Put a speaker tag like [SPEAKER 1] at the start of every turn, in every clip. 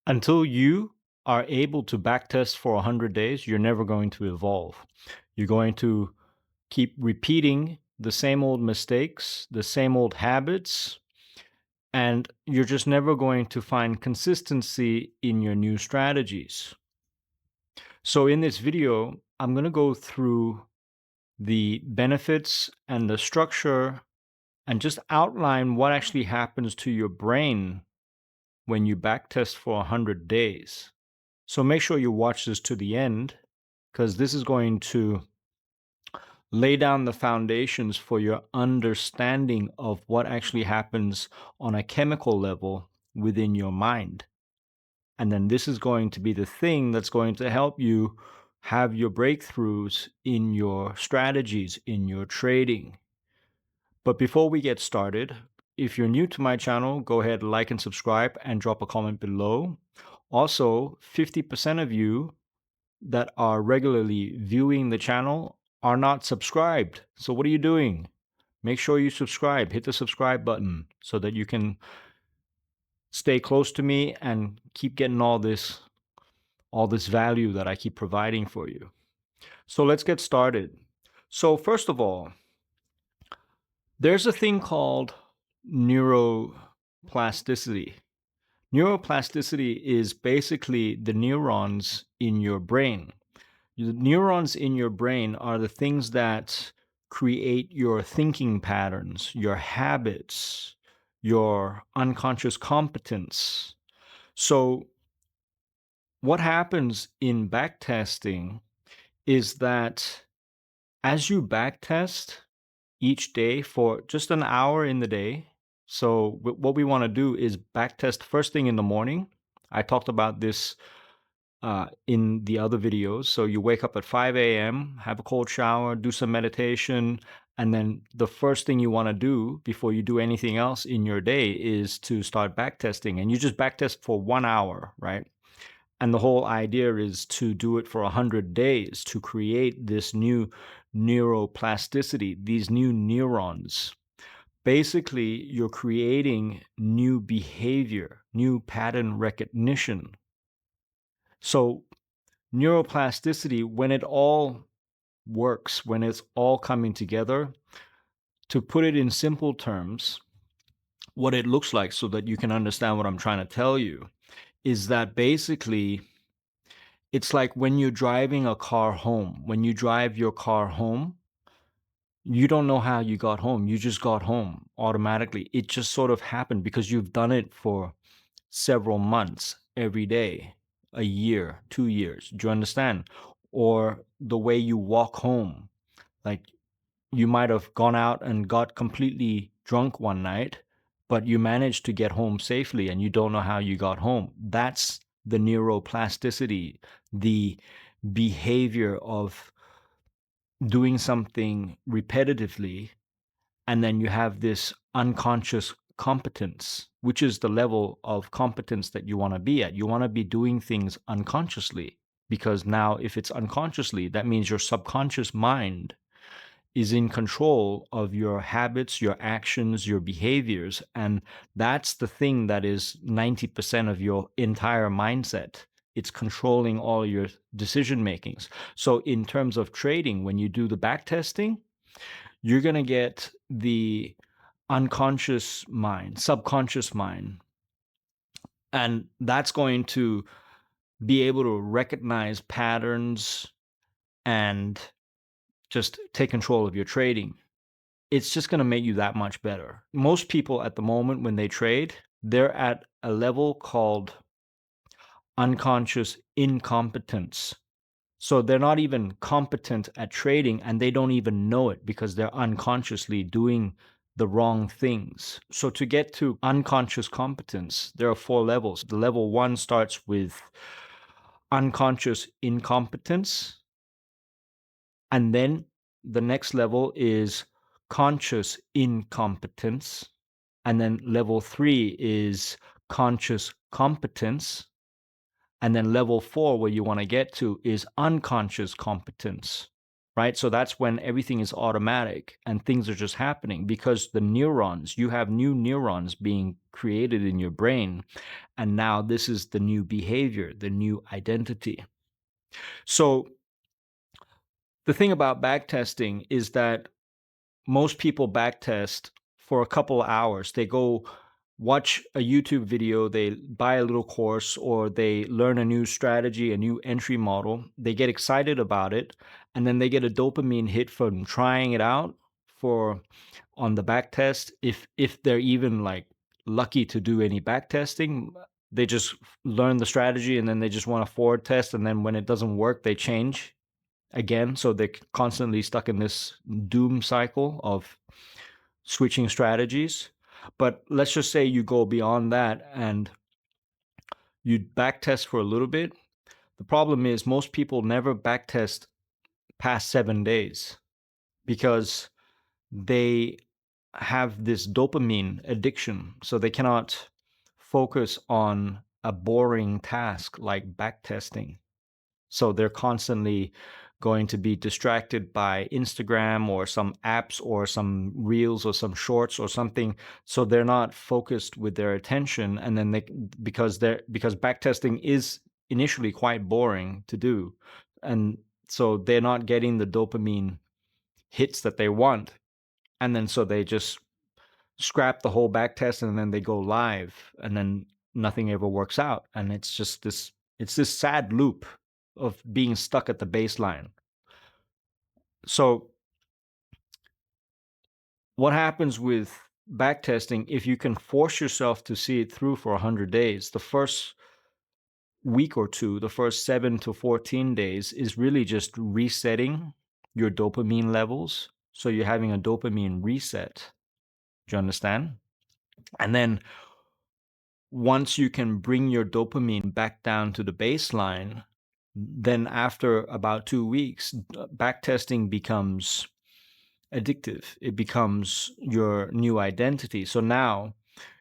[SPEAKER 1] Until you are able to backtest for 100 days, you're never going to evolve. You're going to keep repeating the same old mistakes, the same old habits, and you're just never going to find consistency in your new strategies. So in this video, I'm going to go through the benefits and the structure and just outline what actually happens to your brain when you backtest for 100 days. So make sure you watch this to the end because this is going to lay down the foundations for your understanding of what actually happens on a chemical level within your mind. And then this is going to be the thing that's going to help you have your breakthroughs in your strategies, in your trading. But before we get started, if you're new to my channel, go ahead, like and subscribe and drop a comment below. Also, 50% of you that are regularly viewing the channel are not subscribed. So what are you doing? Make sure you subscribe. Hit the subscribe button so that you can stay close to me and keep getting all this value that I keep providing for you. So let's get started. So first of all, there's a thing called neuroplasticity. Neuroplasticity is basically the neurons in your brain. The neurons in your brain are the things that create your thinking patterns, your habits, your unconscious competence. So what happens in backtesting is that as you backtest each day for just an hour in the day, so what we want to do is backtest first thing in the morning. I talked about this in the other videos. So you wake up at 5 a.m., have a cold shower, do some meditation, and then the first thing you want to do before you do anything else in your day is to start backtesting. And you just backtest for 1 hour, right? And the whole idea is to do it for 100 days to create this new neuroplasticity, these new neurons. Basically, you're creating new behavior, new pattern recognition. So neuroplasticity, when it all works, when it's all coming together, to put it in simple terms, what it looks like so that you can understand what I'm trying to tell you is that basically it's like when you're driving a car home. When you drive your car home, you don't know how you got home. You just got home automatically. It just sort of happened because you've done it for several months, every day, a year, 2 years. Do you understand? Or the way you walk home. Like you might have gone out and got completely drunk one night, but you managed to get home safely and you don't know how you got home. That's the neuroplasticity, the behavior of doing something repetitively, and then you have this unconscious competence, which is the level of competence that you want to be at. You want to be doing things unconsciously, because now if it's unconsciously, that means your subconscious mind is in control of your habits, your actions, your behaviors. And that's the thing that is 90% of your entire mindset. It's controlling all your decision makings. So in terms of trading, when you do the back testing, you're going to get the unconscious mind, subconscious mind. And that's going to be able to recognize patterns and just take control of your trading. It's just going to make you that much better. Most people at the moment, when they trade, they're at a level called unconscious incompetence. So they're not even competent at trading and they don't even know it because they're unconsciously doing the wrong things. So to get to unconscious competence, there are 4 levels. The level 1 starts with unconscious incompetence. And then the next level is conscious incompetence. And then level 3 is conscious competence. And then level 4, where you want to get to, is unconscious competence, right? So that's when everything is automatic and things are just happening because the neurons, you have new neurons being created in your brain. And now this is the new behavior, the new identity. So the thing about backtesting is that most people backtest for a couple of hours. They go watch a YouTube video, they buy a little course, or they learn a new strategy, a new entry model. They get excited about it, and then they get a dopamine hit from trying it out for on the backtest. If they're even like lucky to do any backtesting, they just learn the strategy and then they just want to forward test, and then when it doesn't work, they change again. So they're constantly stuck in this doom cycle of switching strategies. But let's just say you go beyond that and you backtest for a little bit. The problem is most people never backtest past 7 days because they have this dopamine addiction. So they cannot focus on a boring task like backtesting. So they're constantly going to be distracted by Instagram or some apps or some reels or some shorts or something. So they're not focused with their attention. And then because backtesting is initially quite boring to do. And so they're not getting the dopamine hits that they want. And then so they just scrap the whole backtest and then they go live and then nothing ever works out. And it's this sad loop of being stuck at the baseline. So what happens with backtesting, if you can force yourself to see it through for 100 days, the first week or two, the first 7 to 14 days is really just resetting your dopamine levels. So you're having a dopamine reset. Do you understand? And then once you can bring your dopamine back down to the baseline, then after about 2 weeks, backtesting becomes addictive. It becomes your new identity. So now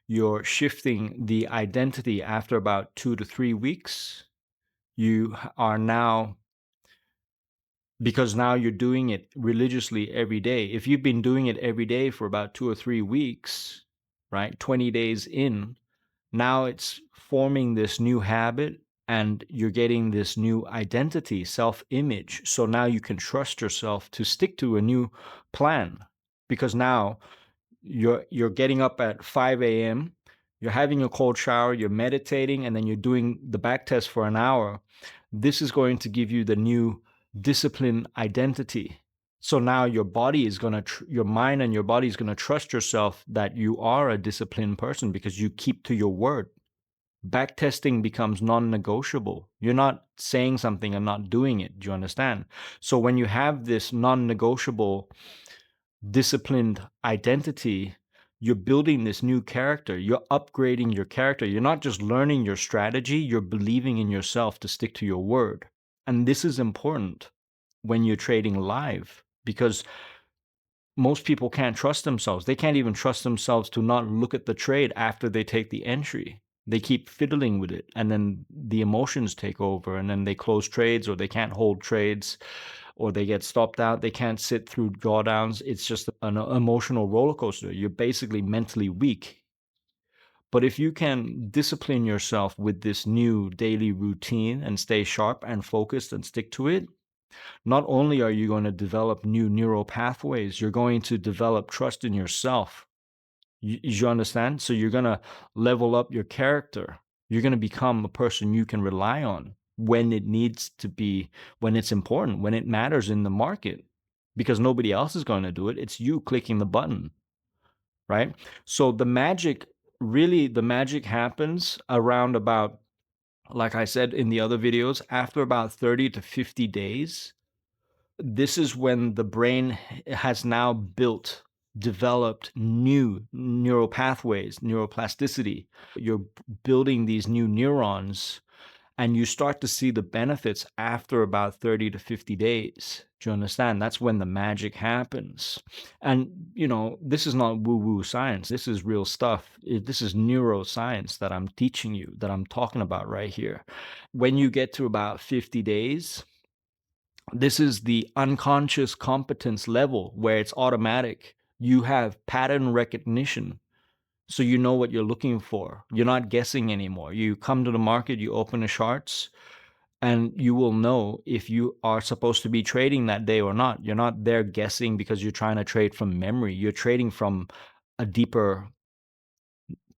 [SPEAKER 1] you're shifting the identity after about 2 to 3 weeks. You are now, because now you're doing it religiously every day. If you've been doing it every day for about 2 or 3 weeks, right, 20 days in, now it's forming this new habit and you're getting this new identity, self-image. So now you can trust yourself to stick to a new plan because now you're getting up at 5 a.m., you're having a cold shower, you're meditating, and then you're doing the back test for an hour. This is going to give you the new discipline identity. So now your body is going to, your mind and your body is going to trust yourself that you are a disciplined person because you keep to your word. Backtesting becomes non-negotiable. You're not saying something and not doing it. Do you understand? So when you have this non-negotiable disciplined identity, you're building this new character. You're upgrading your character. You're not just learning your strategy, you're believing in yourself to stick to your word. And this is important when you're trading live because most people can't trust themselves. They can't even trust themselves to not look at the trade after they take the entry. They keep fiddling with it, and then the emotions take over, and then they close trades or they can't hold trades or they get stopped out. They can't sit through drawdowns. It's just an emotional roller coaster. You're basically mentally weak. But if you can discipline yourself with this new daily routine and stay sharp and focused and stick to it, not only are you going to develop new neural pathways, you're going to develop trust in yourself. You understand? So you're going to level up your character. You're going to become a person you can rely on when it needs to be, when it's important, when it matters in the market, because nobody else is going to do it. It's you clicking the button, right? So the magic happens around about, like I said in the other videos, after about 30 to 50 days. This is when the brain has now developed new neural pathways, neuroplasticity. You're building these new neurons and you start to see the benefits after about 30 to 50 days. Do you understand? That's when the magic happens. And, this is not woo-woo science. This is real stuff. This is neuroscience that I'm teaching you, that I'm talking about right here. When you get to about 50 days, This is the unconscious competence level where it's automatic. You have pattern recognition. So you know what you're looking for. You're not guessing anymore. You come to the market, you open the charts, and you will know if you are supposed to be trading that day or not. You're not there guessing because you're trying to trade from memory. You're trading from a deeper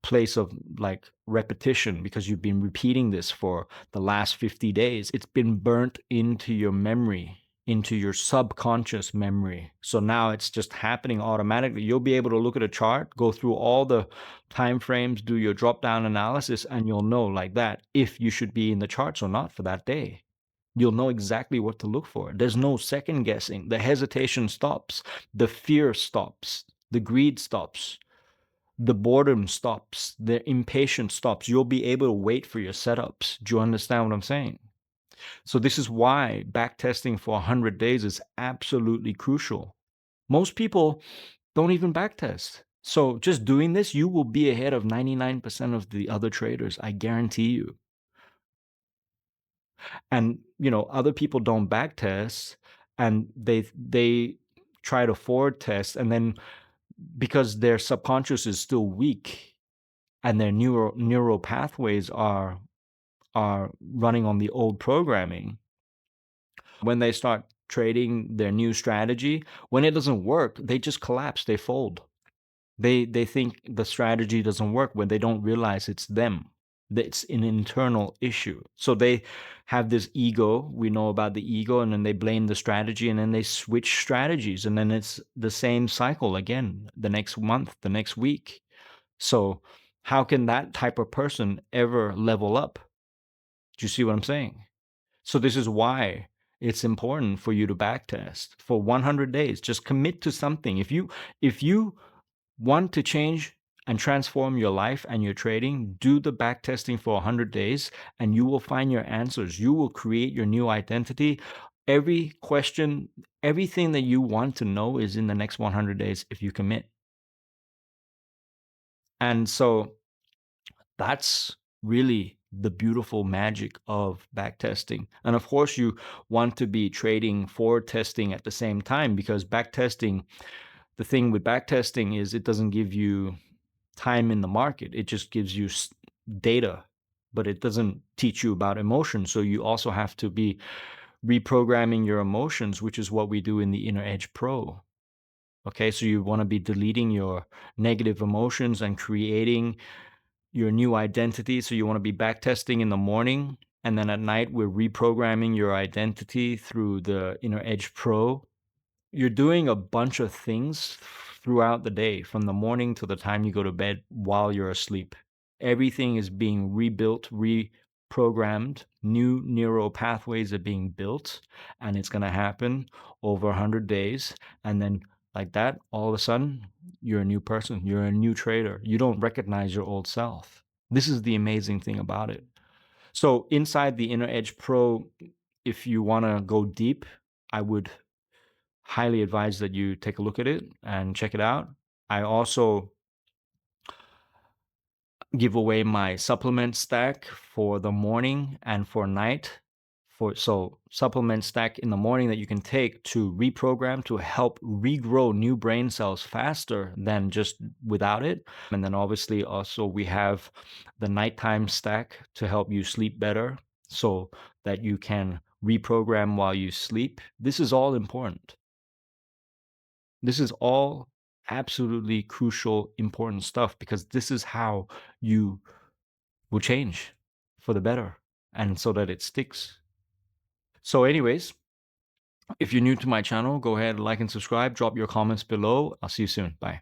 [SPEAKER 1] place of like repetition because you've been repeating this for the last 50 days. It's been burnt into your memory, into your subconscious memory. So now it's just happening automatically. You'll be able to look at a chart, go through all the time frames, do your drop down analysis, and you'll know like that if you should be in the charts or not for that day. You'll know exactly what to look for. There's no second guessing. The hesitation stops, the fear stops, the greed stops, the boredom stops, the impatience stops. You'll be able to wait for your setups. Do you understand what I'm saying? So this is why backtesting for 100 days is absolutely crucial. Most people don't even backtest. So just doing this, you will be ahead of 99% of the other traders. I guarantee you. And other people don't backtest, and they try to forward test, and then because their subconscious is still weak and their neural pathways are running on the old programming, when they start trading their new strategy, when it doesn't work, they just collapse, they fold. They think the strategy doesn't work when they don't realize it's them. That it's an internal issue. So they have this ego. We know about the ego, and then they blame the strategy, and then they switch strategies, and then it's the same cycle again the next month, the next week. So how can that type of person ever level up? Do you see what I'm saying? So this is why it's important for you to backtest for 100 days. Just commit to something. If you want to change and transform your life and your trading, do the backtesting for 100 days and you will find your answers. You will create your new identity. Every question, everything that you want to know is in the next 100 days if you commit. And so that's really the beautiful magic of backtesting. And of course, you want to be trading forward testing at the same time, because backtesting, the thing with backtesting is it doesn't give you time in the market. It just gives you data, but it doesn't teach you about emotions. So you also have to be reprogramming your emotions, which is what we do in the Inner Edge Pro. Okay, so you want to be deleting your negative emotions and creating your new identity. So you want to be backtesting in the morning, and then at night we're reprogramming your identity through the Inner Edge Pro. You're doing a bunch of things throughout the day, from the morning to the time you go to bed while you're asleep. Everything is being rebuilt, reprogrammed. New neural pathways are being built, and it's going to happen over 100 days. And then, like that, all of a sudden, you're a new person. You're a new trader. You don't recognize your old self. This is the amazing thing about it. So, inside the Inner Edge Pro, if you want to go deep, I would highly advise that you take a look at it and check it out. I also give away my supplement stack for the morning and for night. So supplement stack in the morning that you can take to reprogram, to help regrow new brain cells faster than just without it. And then obviously also we have the nighttime stack to help you sleep better so that you can reprogram while you sleep. This is all important. This is all absolutely crucial, important stuff, because this is how you will change for the better and so that it sticks. So, anyways, if you're new to my channel, go ahead, like and subscribe, drop your comments below. I'll see you soon. Bye.